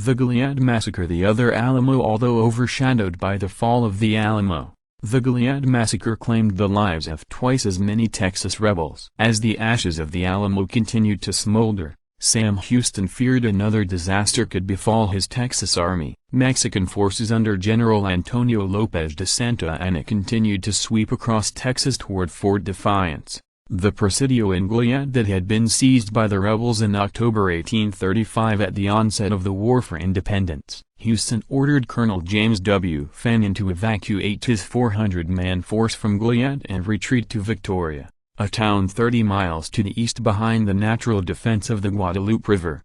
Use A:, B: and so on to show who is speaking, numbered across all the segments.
A: The Goliad Massacre. The other Alamo. Although overshadowed by the fall of the Alamo, the Goliad Massacre claimed the lives of twice as many Texas rebels. As the ashes of the Alamo continued to smolder, Sam Houston feared another disaster could befall his Texas Army. Mexican forces under General Antonio Lopez de Santa Anna continued to sweep across Texas toward Fort Defiance, the presidio in Goliad that had been seized by the rebels in October 1835 at the onset of the War for Independence. Houston ordered Colonel James W. Fannin to evacuate his 400-man force from Goliad and retreat to Victoria, a town 30 miles to the east behind the natural defense of the Guadalupe River.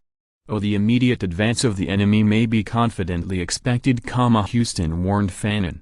A: The immediate advance of the enemy may be confidently expected, Houston warned Fannin.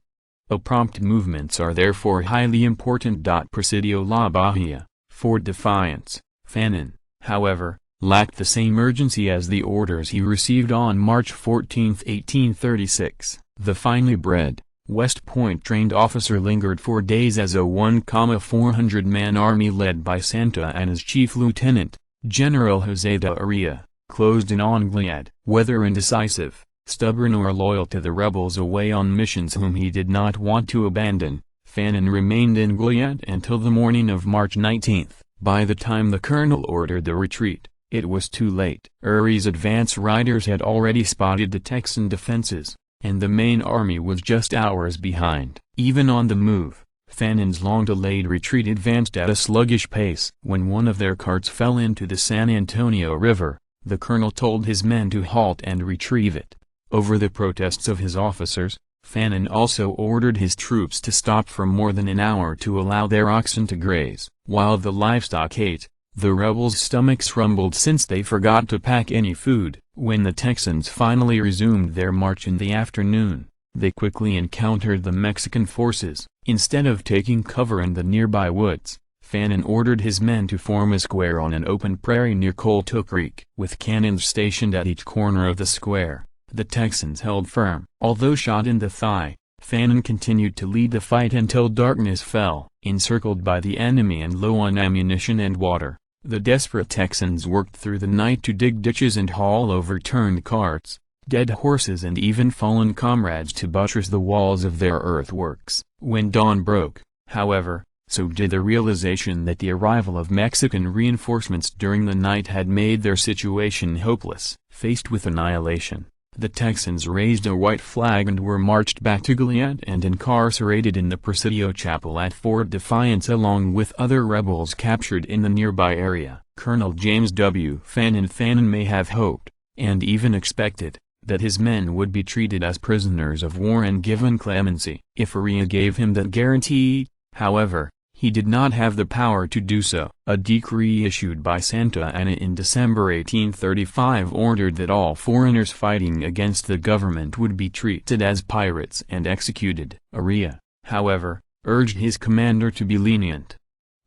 A: Prompt movements are therefore highly important. Presidio La Bahia, Fort Defiance. Fannin, however, lacked the same urgency as the orders he received on March 14, 1836. The finely bred, West Point-trained officer lingered for days as a 1,400-man army led by Santa Anna's chief lieutenant, General José de Aria, closed in on Goliad. Whether indecisive, stubborn or loyal to the rebels away on missions whom he did not want to abandon, Fannin remained in Goliad until the morning of March 19. By the time the colonel ordered the retreat, it was too late. Urie's advance riders had already spotted the Texan defenses, and the main army was just hours behind. Even on the move, Fannin's long-delayed retreat advanced at a sluggish pace. When one of their carts fell into the San Antonio River, the colonel told his men to halt and retrieve it. Over the protests of his officers, Fannin also ordered his troops to stop for more than an hour to allow their oxen to graze. While the livestock ate, the rebels' stomachs rumbled since they forgot to pack any food. When the Texans finally resumed their march in the afternoon, they quickly encountered the Mexican forces. Instead of taking cover in the nearby woods, Fannin ordered his men to form a square on an open prairie near Colto Creek. With cannons stationed at each corner of the square, the Texans held firm. Although shot in the thigh, Fannin continued to lead the fight until darkness fell. Encircled by the enemy and low on ammunition and water, the desperate Texans worked through the night to dig ditches and haul overturned carts, dead horses and even fallen comrades to buttress the walls of their earthworks. When dawn broke, however, so did the realization that the arrival of Mexican reinforcements during the night had made their situation hopeless. Faced with annihilation, the Texans raised a white flag and were marched back to Goliad and incarcerated in the Presidio Chapel at Fort Defiance along with other rebels captured in the nearby area. Colonel James W. Fannin may have hoped, and even expected, that his men would be treated as prisoners of war and given clemency. If Aria gave him that guarantee, however, he did not have the power to do so. A decree issued by Santa Anna in December 1835 ordered that all foreigners fighting against the government would be treated as pirates and executed. Aria, however, urged his commander to be lenient.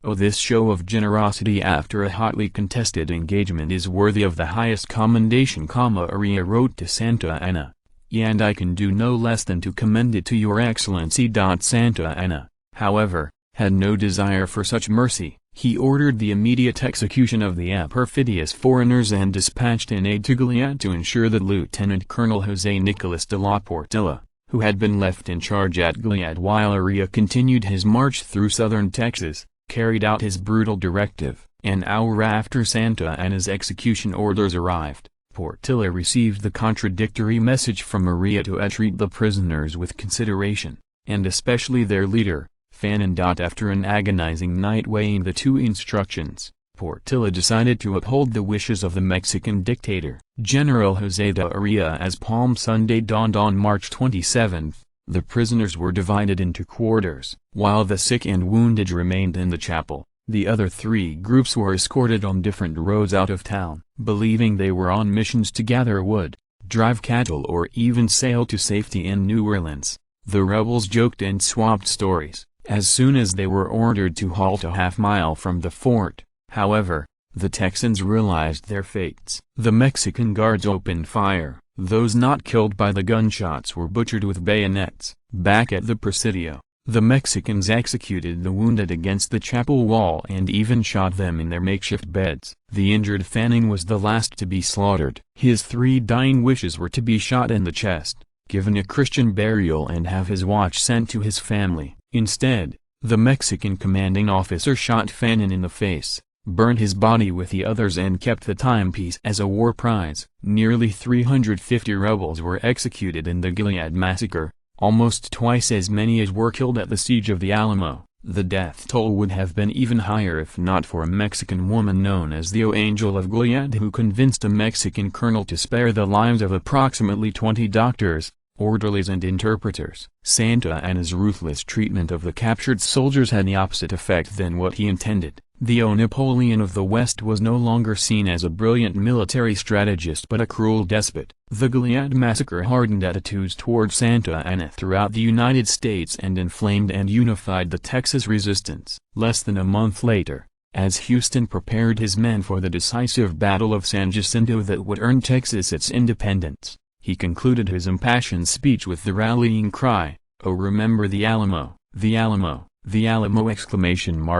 A: This show of generosity after a hotly contested engagement is worthy of the highest commendation, Aria wrote to Santa Anna, and I can do no less than to commend it to your excellency. Santa Anna, however, had no desire for such mercy. He ordered the immediate execution of the perfidious foreigners and dispatched an aide to Goliad to ensure that Lieutenant Colonel José Nicolas de la Portilla, who had been left in charge at Goliad while Aria continued his march through southern Texas, carried out his brutal directive. An hour after Santa Anna's execution orders arrived, Portilla received the contradictory message from Aria to treat the prisoners with consideration, and especially their leader, Fannin. After an agonizing night weighing the two instructions, Portilla decided to uphold the wishes of the Mexican dictator. General José de Aria. As Palm Sunday dawned on March 27, the prisoners were divided into quarters. While the sick and wounded remained in the chapel, the other three groups were escorted on different roads out of town. Believing they were on missions to gather wood, drive cattle or even sail to safety in New Orleans, the rebels joked and swapped stories. As soon as they were ordered to halt a half-mile from the fort, however, the Texans realized their fates. The Mexican guards opened fire. Those not killed by the gunshots were butchered with bayonets. Back at the Presidio, The Mexicans executed the wounded against the chapel wall and even shot them in their makeshift beds. The injured Fanning was the last to be slaughtered. His 3 dying wishes were to be shot in the chest, given a Christian burial and have his watch sent to his family. Instead, the Mexican commanding officer shot Fanning in the face, burned his body with the others and kept the timepiece as a war prize. Nearly 350 rebels were executed in the Goliad massacre, almost twice as many as were killed at the siege of the Alamo. The death toll would have been even higher if not for a Mexican woman known as the Angel of Goliad who convinced a Mexican colonel to spare the lives of approximately 20 doctors, orderlies and interpreters. Santa Anna's ruthless treatment of the captured soldiers had the opposite effect than what he intended. The Napoleon of the West was no longer seen as a brilliant military strategist but a cruel despot. The Goliad massacre hardened attitudes toward Santa Anna throughout the United States and inflamed and unified the Texas resistance. Less than a month later, as Houston prepared his men for the decisive Battle of San Jacinto that would earn Texas its independence, he concluded his impassioned speech with the rallying cry, "Oh, remember the Alamo, the Alamo, the Alamo!"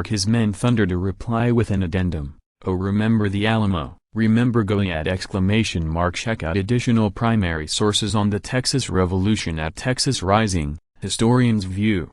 A: His men thundered a reply with an addendum, "Oh, remember the Alamo, remember Goliad!" Check out additional primary sources on the Texas Revolution at Texas Rising, Historian's View.